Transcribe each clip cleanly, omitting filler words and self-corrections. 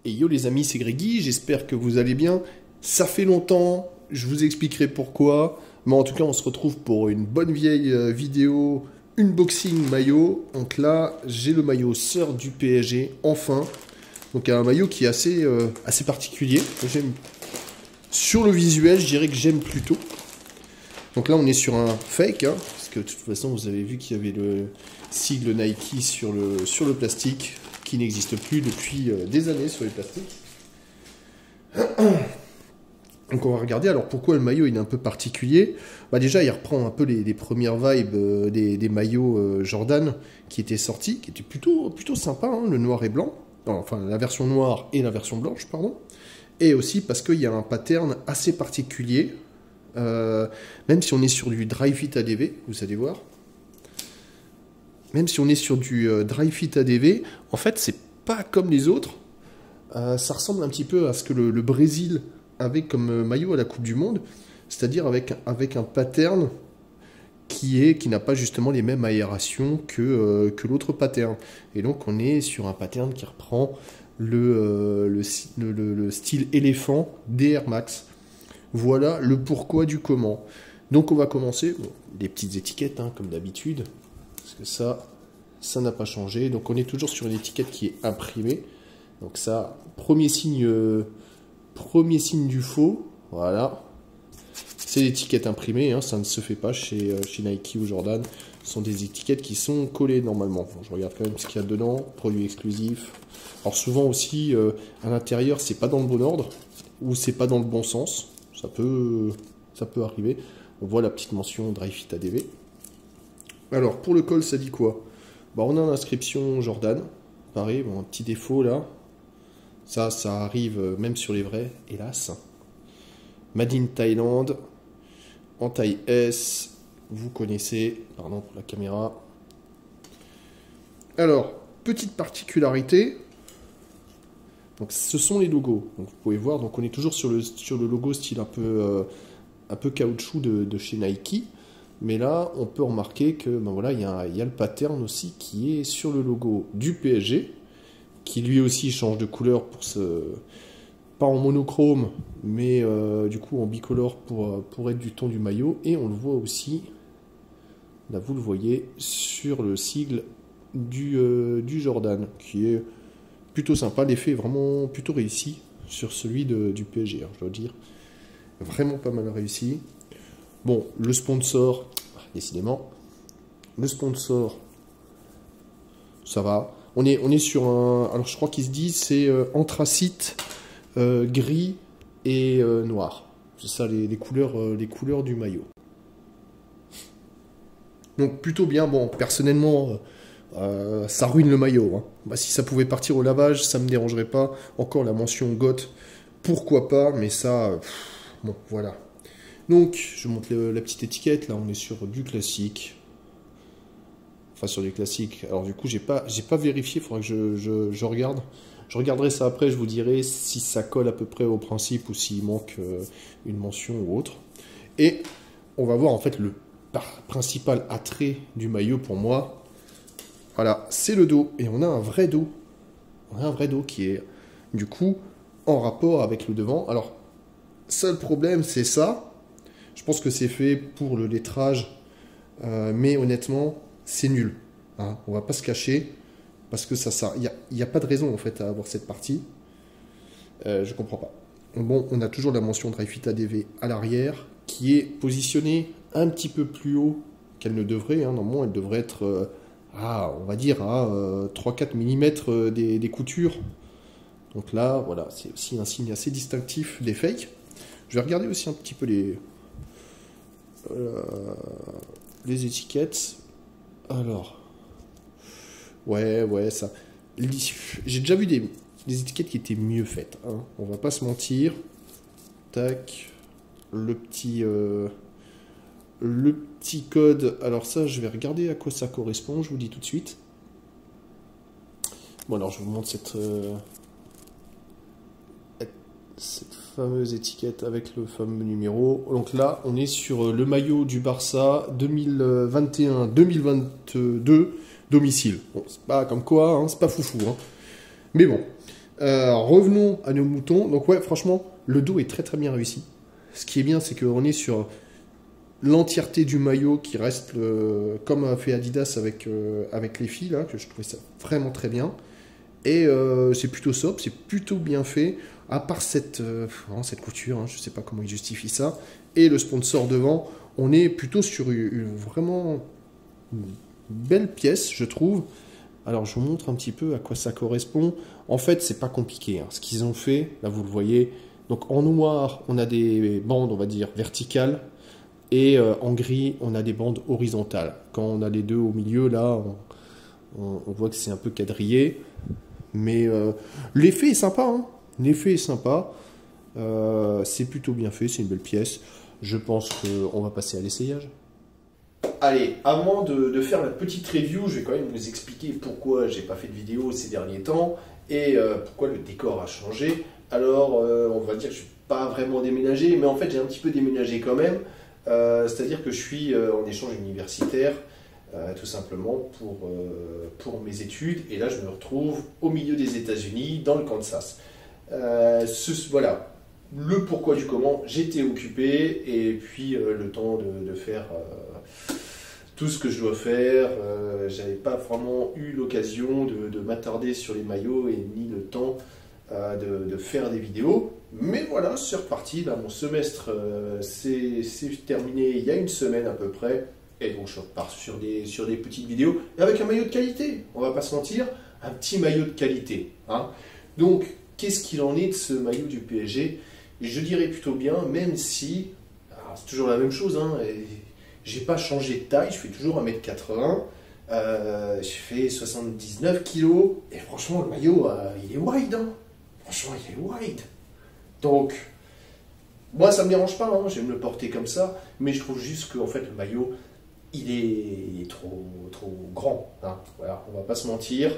Et yo les amis, c'est Grégy, j'espère que vous allez bien. Ça fait longtemps, je vous expliquerai pourquoi. Mais en tout cas, on se retrouve pour une bonne vieille vidéo unboxing maillot. Donc là, j'ai le maillot sœur du PSG, enfin. Donc un maillot qui est assez particulier. Sur le visuel, je dirais que j'aime plutôt. Donc là, on est sur un fake, hein, parce que de toute façon, vous avez vu qu'il y avait le sigle Nike sur le plastique, qui n'existe plus depuis des années sur les plastiques. Donc on va regarder, alors pourquoi le maillot il est un peu particulier. Bah déjà il reprend un peu les premières vibes des maillots Jordan qui étaient sortis, qui étaient plutôt sympa, hein, le noir et blanc, enfin la version noire et la version blanche, pardon. Et aussi parce qu'il y a un pattern assez particulier, même si on est sur du dry fit ADV, vous allez voir. Même si on est sur du dry fit ADV, en fait c'est pas comme les autres. Ça ressemble un petit peu à ce que le Brésil avait comme maillot à la Coupe du Monde, c'est-à-dire avec un pattern qui n'a pas justement les mêmes aérations que l'autre pattern. Et donc on est sur un pattern qui reprend le style éléphant des Air Max. Voilà le pourquoi du comment. Donc on va commencer, bon, des petites étiquettes hein, comme d'habitude, parce que ça n'a pas changé. Donc on est toujours sur une étiquette qui est imprimée. Donc ça, premier signe du faux, voilà. C'est l'étiquette imprimée, hein, ça ne se fait pas chez Nike ou Jordan. Ce sont des étiquettes qui sont collées normalement. Bon, je regarde quand même ce qu'il y a dedans, produit exclusif. Alors souvent aussi, à l'intérieur, c'est pas dans le bon ordre, ou c'est pas dans le bon sens. Ça peut arriver. On voit la petite mention Dry Fit ADV. Alors, pour le col, ça dit quoi? Bah, on a l'inscription Jordan. Pareil, bon, un petit défaut là. Ça arrive même sur les vrais, hélas. Made in Thaïlande, en taille S, vous connaissez, pardon pour la caméra. Alors, petite particularité, donc ce sont les logos. Donc vous pouvez voir, donc on est toujours sur le logo style un peu caoutchouc de chez Nike. Mais là, on peut remarquer que ben voilà, il y a le pattern aussi qui est sur le logo du PSG, qui lui aussi change de couleur pas en monochrome, mais du coup en bicolore pour être du ton du maillot. Et on le voit aussi, là vous le voyez, sur le sigle du Jordan, qui est plutôt sympa. L'effet est vraiment plutôt réussi sur celui du PSG, hein, je dois dire. Vraiment pas mal réussi. Bon, le sponsor, décidément, le sponsor, ça va. On est sur un... Alors, je crois qu'ils se disent, c'est anthracite, gris et noir. C'est ça, les couleurs du maillot. Donc, plutôt bien. Bon, personnellement, ça ruine le maillot. Hein. Bah, si ça pouvait partir au lavage, ça ne me dérangerait pas. Encore la mention GOAT, pourquoi pas, mais ça... bon, voilà. Donc, je montre la petite étiquette. Là, on est sur du classique. Enfin, sur du classique. Alors, du coup, j'ai pas vérifié. Il faudra que je regarde. Je regarderai ça après. Je vous dirai si ça colle à peu près au principe ou s'il manque une mention ou autre. Et on va voir en fait le principal attrait du maillot pour moi. Voilà, c'est le dos. Et on a un vrai dos. On a un vrai dos qui est, du coup, en rapport avec le devant. Alors, seul problème, c'est ça. Je pense que c'est fait pour le lettrage, mais honnêtement, c'est nul. Hein. On va pas se cacher, parce que il n'y a pas de raison en fait à avoir cette partie. Je comprends pas. Bon, on a toujours la mention Dry Fit ADV à l'arrière, qui est positionnée un petit peu plus haut qu'elle ne devrait. Hein. Normalement, elle devrait être, on va dire, à 3-4 mm des coutures. Donc là, voilà, c'est aussi un signe assez distinctif des fakes. Je vais regarder aussi un petit peu les étiquettes. Alors, ouais, ça. J'ai déjà vu des étiquettes qui étaient mieux faites. Hein. On va pas se mentir. Tac, le petit code. Alors ça, je vais regarder à quoi ça correspond. Je vous dis tout de suite. Bon, alors je vous montre cette fameuse étiquette avec le fameux numéro. Donc là, on est sur le maillot du Barça 2021-2022 domicile. Bon, c'est pas comme quoi, hein, c'est pas foufou. Hein. Mais bon, Revenons à nos moutons. Donc ouais, franchement, le dos est très très bien réussi. Ce qui est bien, c'est qu'on est sur l'entièreté du maillot qui reste comme a fait Adidas avec les filles, là, que je trouvais ça vraiment très bien. Et c'est plutôt sobre, c'est plutôt bien fait, à part cette couture, hein, je ne sais pas comment ils justifient ça. Et le sponsor devant, on est plutôt sur vraiment une belle pièce, je trouve. Alors, je vous montre un petit peu à quoi ça correspond. En fait, c'est pas compliqué, hein. Ce qu'ils ont fait, là, vous le voyez. Donc, en noir, on a des bandes, on va dire, verticales. Et en gris, on a des bandes horizontales. Quand on a les deux au milieu, là, on voit que c'est un peu quadrillé. Mais l'effet est sympa, hein. L'effet est sympa. C'est plutôt bien fait, c'est une belle pièce. Je pense qu'on va passer à l'essayage. Allez, avant de faire la petite review, je vais quand même vous expliquer pourquoi j'ai pas fait de vidéo ces derniers temps et pourquoi le décor a changé. Alors, on va dire que je suis pas vraiment déménagé, mais en fait j'ai un petit peu déménagé quand même. C'est-à-dire que je suis en échange universitaire, tout simplement pour mes études. Et là, je me retrouve au milieu des États-Unis, dans le Kansas. Voilà. Le pourquoi du comment, j'étais occupé et puis le temps de faire tout ce que je dois faire, j'avais pas vraiment eu l'occasion de m'attarder sur les maillots et ni le temps de faire des vidéos. Mais voilà, c'est reparti, là mon semestre c'est terminé il y a une semaine à peu près et donc je repars sur des petites vidéos et avec un maillot de qualité, on va pas se mentir, un petit maillot de qualité, hein. Donc qu'est-ce qu'il en est de ce maillot du PSG? Je dirais plutôt bien, même si c'est toujours la même chose, hein, j'ai pas changé de taille, je fais toujours 1m80, je fais 79 kg, et franchement le maillot il est wide, hein. Franchement il est wide. Donc, moi ça me dérange pas, hein, j'aime le porter comme ça, mais je trouve juste que en fait, le maillot il est trop grand, hein. Voilà, on va pas se mentir,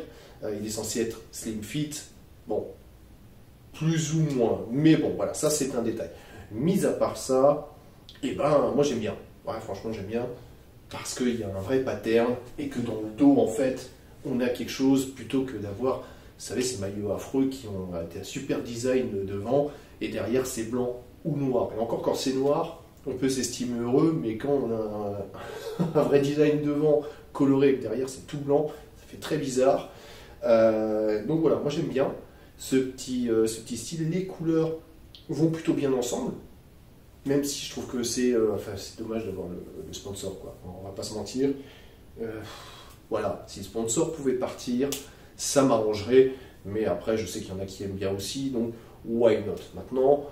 il est censé être slim fit, bon, plus ou moins, mais bon voilà, ça c'est un détail. Mis à part ça, et ben moi j'aime bien, ouais, franchement j'aime bien, parce qu'il y a un vrai pattern, et que dans le dos en fait, on a quelque chose plutôt que d'avoir, vous savez, ces maillots affreux qui ont un super design devant, et derrière c'est blanc ou noir. Et encore quand c'est noir, on peut s'estimer heureux, mais quand on a un vrai design devant, coloré, et que derrière c'est tout blanc, ça fait très bizarre. Donc voilà, moi j'aime bien ce petit style. Les couleurs vont plutôt bien ensemble, même si je trouve que c'est dommage d'avoir le sponsor, quoi. On va pas se mentir. Voilà, si le sponsor pouvait partir, ça m'arrangerait, mais après je sais qu'il y en a qui aiment bien aussi, donc why not. Maintenant,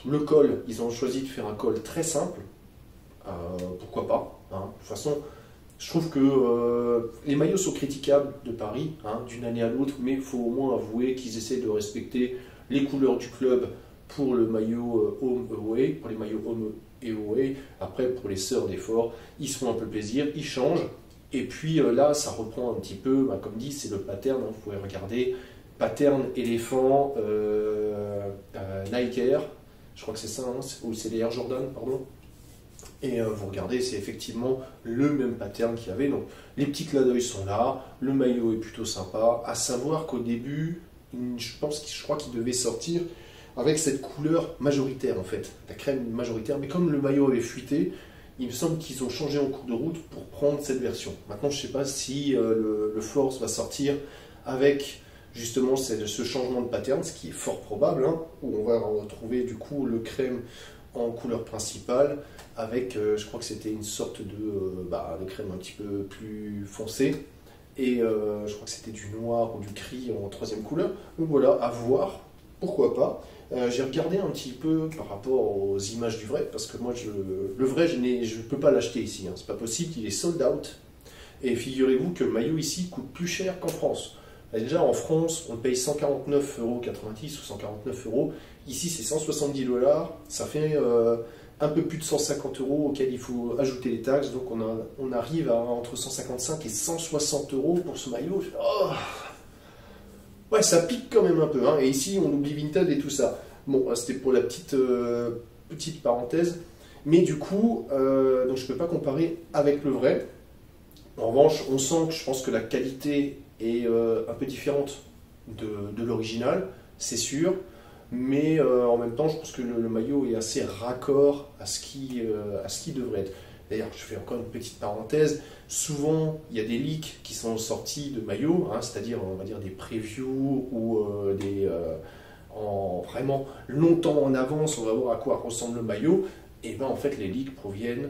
le col, ils ont choisi de faire un col très simple, pourquoi pas, hein. De toute façon, je trouve que les maillots sont critiquables de Paris, hein, d'une année à l'autre, mais il faut au moins avouer qu'ils essaient de respecter les couleurs du club pour le maillot home-away, pour les maillots home et away. Après, pour les sœurs d'effort, ils se font un peu plaisir, ils changent. Et puis là, ça reprend un petit peu, comme dit, c'est le pattern, hein, vous pouvez regarder, pattern éléphant Nike Air, je crois que c'est ça, hein, ou c'est les Air Jordan, pardon. Et vous regardez, c'est effectivement le même pattern qu'il y avait. Donc les petits clins d'œil sont là, le maillot est plutôt sympa. À savoir qu'au début, je crois qu'il devait sortir avec cette couleur majoritaire en fait, la crème majoritaire. Mais comme le maillot avait fuité, il me semble qu'ils ont changé en cours de route pour prendre cette version. Maintenant, je ne sais pas si le Force va sortir avec justement ce changement de pattern, ce qui est fort probable, hein, où on va retrouver du coup le crème en couleur principale, avec, je crois que c'était une sorte de crème un petit peu plus foncé, et je crois que c'était du noir ou du gris en troisième couleur. Donc voilà, à voir, pourquoi pas. J'ai regardé un petit peu par rapport aux images du vrai, parce que moi, le vrai, je ne peux pas l'acheter ici, hein, c'est pas possible, il est sold out. Et figurez-vous que le maillot ici coûte plus cher qu'en France. Et déjà en France, on paye 149,90 € ou 149 €. Ici, c'est 170 $. Ça fait un peu plus de 150 € auxquels il faut ajouter les taxes. Donc on arrive à entre 155 et 160 € pour ce maillot. Oh, ouais, ça pique quand même un peu, hein. Et ici, on oublie Vinted et tout ça. Bon, c'était pour la petite parenthèse. Mais du coup, donc je ne peux pas comparer avec le vrai. En revanche, on sent que je pense que la qualité est un peu différente de l'original, c'est sûr. Mais en même temps, je pense que le maillot est assez raccord à ce qui devrait être. D'ailleurs, je fais encore une petite parenthèse. Souvent, il y a des leaks qui sont sortis de maillots, hein, c'est-à-dire, on va dire, des previews ou vraiment longtemps en avance, on va voir à quoi ressemble le maillot. Et bien, en fait, les leaks proviennent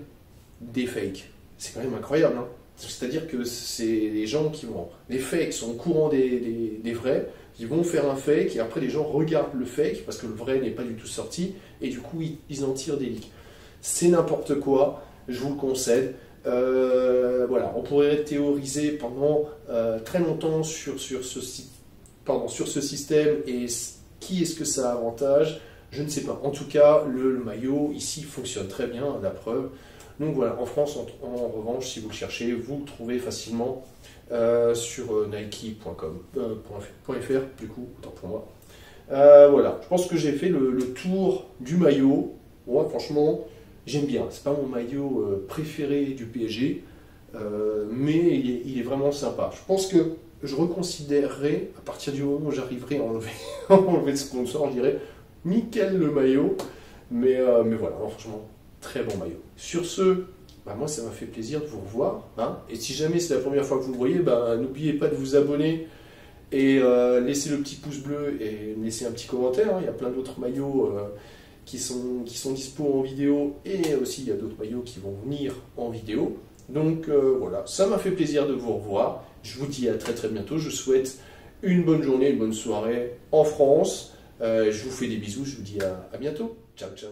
des fakes. C'est quand même incroyable, hein. C'est-à-dire que c'est les gens qui vont... Les fakes sont au courant des vrais, ils vont faire un fake, et après les gens regardent le fake, parce que le vrai n'est pas du tout sorti, et du coup, ils en tirent des leaks. C'est n'importe quoi, je vous le concède. Voilà, on pourrait théoriser pendant très longtemps sur ce système, et qui est-ce que ça avantage? Je ne sais pas. En tout cas, le maillot ici fonctionne très bien, la preuve. Donc voilà, en France, en revanche, si vous le cherchez, vous le trouvez facilement sur nike.com.fr, du coup, autant pour moi. Voilà, je pense que j'ai fait le tour du maillot. Moi, franchement, j'aime bien. C'est pas mon maillot préféré du PSG, mais il est vraiment sympa. Je pense que je reconsidérerai, à partir du moment où j'arriverai à enlever, enlever le sponsor, je dirais, nickel le maillot. Mais voilà, franchement, très bon maillot. Sur ce, bah moi ça m'a fait plaisir de vous revoir, hein. Et si jamais c'est la première fois que vous le voyez, bah, n'oubliez pas de vous abonner et laisser le petit pouce bleu et me laisser un petit commentaire, hein. Il y a plein d'autres maillots qui sont dispo en vidéo, et aussi il y a d'autres maillots qui vont venir en vidéo. Donc voilà, ça m'a fait plaisir de vous revoir. Je vous dis à très très bientôt. Je souhaite une bonne journée, une bonne soirée en France. Je vous fais des bisous, je vous dis à bientôt. Ciao, ciao.